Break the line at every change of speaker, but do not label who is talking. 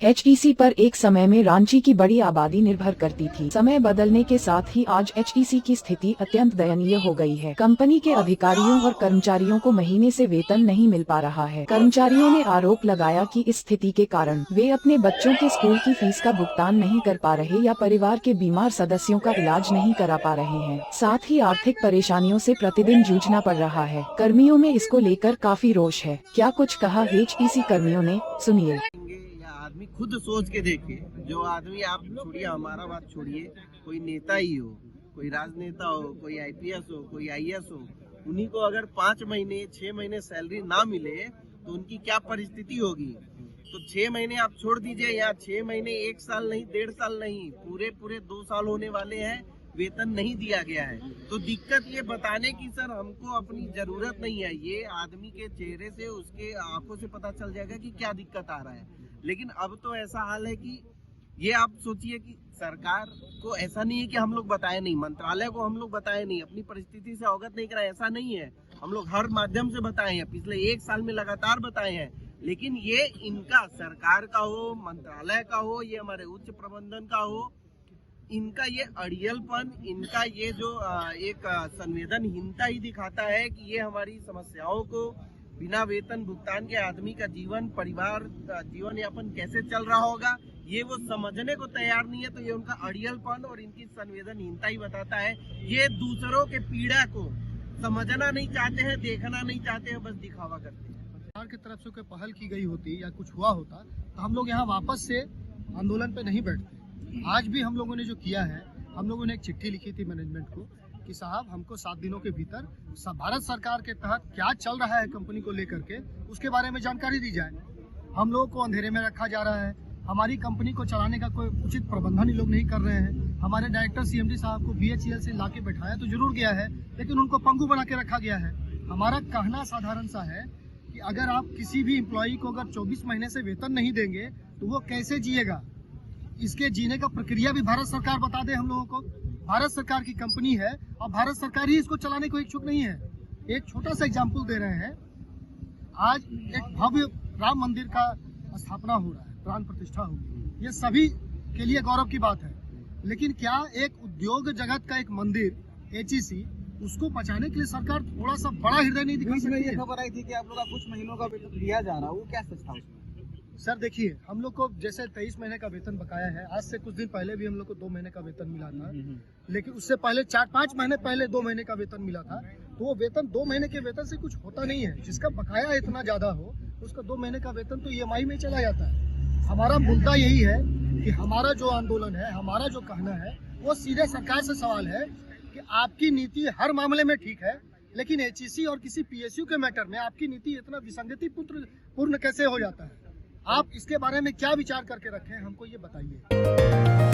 HEC पर एक समय में रांची की बड़ी आबादी निर्भर करती थी। समय बदलने के साथ ही आज एचईसी की स्थिति अत्यंत दयनीय हो गई है। कंपनी के अधिकारियों और कर्मचारियों को महीने से वेतन नहीं मिल पा रहा है। कर्मचारियों ने आरोप लगाया कि इस स्थिति के कारण वे अपने बच्चों के स्कूल की फीस का भुगतान नहीं कर पा रहे या परिवार के बीमार सदस्यों का इलाज नहीं करा पा रहे हैं। साथ ही आर्थिक परेशानियों से प्रतिदिन जूझना पड़ रहा है। कर्मियों में इसको लेकर काफी रोष है। क्या कुछ कहा एचईसी कर्मियों ने, सुनिए।
आदमी खुद सोच के देखे। जो आदमी, आप छोड़िए, हमारा बात छोड़िए, कोई नेता ही हो, कोई राजनेता हो, कोई आईपीएस हो, कोई आईएएस हो, उन्हीं को अगर 5 महीने 6 महीने सैलरी ना मिले तो उनकी क्या परिस्थिति होगी। तो 6 महीने आप छोड़ दीजिए, या 6 महीने 1 साल नहीं, 1.5 साल नहीं, पूरे 2 साल होने वाले हैं, वेतन नहीं दिया गया है। तो दिक्कत ये बताने की सर हमको अपनी जरूरत नहीं है। ये आदमी के चेहरे से, उसके आंखों से पता चल जाएगा कि क्या दिक्कत आ रहा है। लेकिन अब तो ऐसा हाल है कि ये आप सोचिए कि सरकार को ऐसा नहीं है कि हम लोग बताए नहीं, मंत्रालय को हम लोग बताए नहीं, अपनी परिस्थिति से अवगत नहीं कराए, ऐसा नहीं है। हम लोग हर माध्यम से बताए हैं, पिछले 1 साल में लगातार बताए हैं। लेकिन ये इनका, सरकार का हो, मंत्रालय का हो, ये हमारे उच्च प्रबंधन का हो, इनका ये अड़ियलपन, इनका ये जो एक संवेदनहीनता ही दिखाता है कि ये हमारी समस्याओं को, बिना वेतन भुगतान के आदमी का जीवन, परिवार जीवन यापन कैसे चल रहा होगा, ये वो समझने को तैयार नहीं है। तो ये उनका अड़ियलपन और इनकी संवेदनहीनता ही बताता है। ये दूसरों के पीड़ा को समझना नहीं चाहते हैं, देखना नहीं चाहते हैं, बस दिखावा करते हैं।
सरकार की तरफ से कोई पहल की गई होती या कुछ हुआ होता तो हम लोग यहाँ वापस से आंदोलन पे नहीं बैठते। आज भी हम लोगों ने जो किया है, हम लोगों ने एक चिट्ठी लिखी थी मैनेजमेंट को कि साहब हमको 7 दिनों के भीतर भारत सरकार के तहत क्या चल रहा है कंपनी को लेकर के, उसके बारे में जानकारी दी जाए। हम लोगों को अंधेरे में रखा जा रहा है। हमारी कंपनी को चलाने का कोई उचित प्रबंधन ही लोग नहीं कर रहे हैं। हमारे डायरेक्टर सीएमडी साहब को बीएचईएल से लाके बैठाया तो जरूर गया है, लेकिन उनको पंगु बना के रखा गया है। हमारा कहना साधारण सा है कि अगर आप किसी भी एम्प्लॉई को अगर 24 महीने से वेतन नहीं देंगे तो वो कैसे जिएगा। इसके जीने का प्रक्रिया भी भारत सरकार बता दे हम लोगों को। भारत सरकार की कंपनी है और भारत सरकार ही इसको चलाने को इच्छुक नहीं है। एक छोटा सा एग्जाम्पल दे रहे हैं। आज एक भव्य राम मंदिर का स्थापना हो रहा है, प्राण प्रतिष्ठा होगी, ये सभी के लिए गौरव की बात है। लेकिन क्या एक उद्योग जगत का एक मंदिर एचईसी, उसको बचाने के लिए सरकार थोड़ा सा बड़ा हृदय नहीं दिखा सकती है?
ये खबर आई थी कि आप लोग का कुछ महीनों का वेतन दिया जा रहा है, वो क्या सच था उसमें?
सर देखिए, हम लोग को जैसे 23 महीने का वेतन बकाया है। आज से कुछ दिन पहले भी हम लोग को 2 महीने का वेतन मिला था, लेकिन उससे पहले 4-5 महीने पहले 2 महीने का वेतन मिला था। तो वो वेतन 2 महीने के वेतन से कुछ होता नहीं है। जिसका बकाया इतना ज्यादा हो उसका 2 महीने का वेतन तो ईएमआई में चला जाता है। हमारा मुद्दा यही है कि हमारा जो आंदोलन है, हमारा जो कहना है, वो सीधे सरकार से सवाल है कि आपकी नीति हर मामले में ठीक है, लेकिन एचईसी और किसी पीएसयू के मैटर में आपकी नीति इतना विसंगति पूर्ण कैसे हो जाता है? आप इसके बारे में क्या विचार करके रखे हैं, हमको ये बताइए।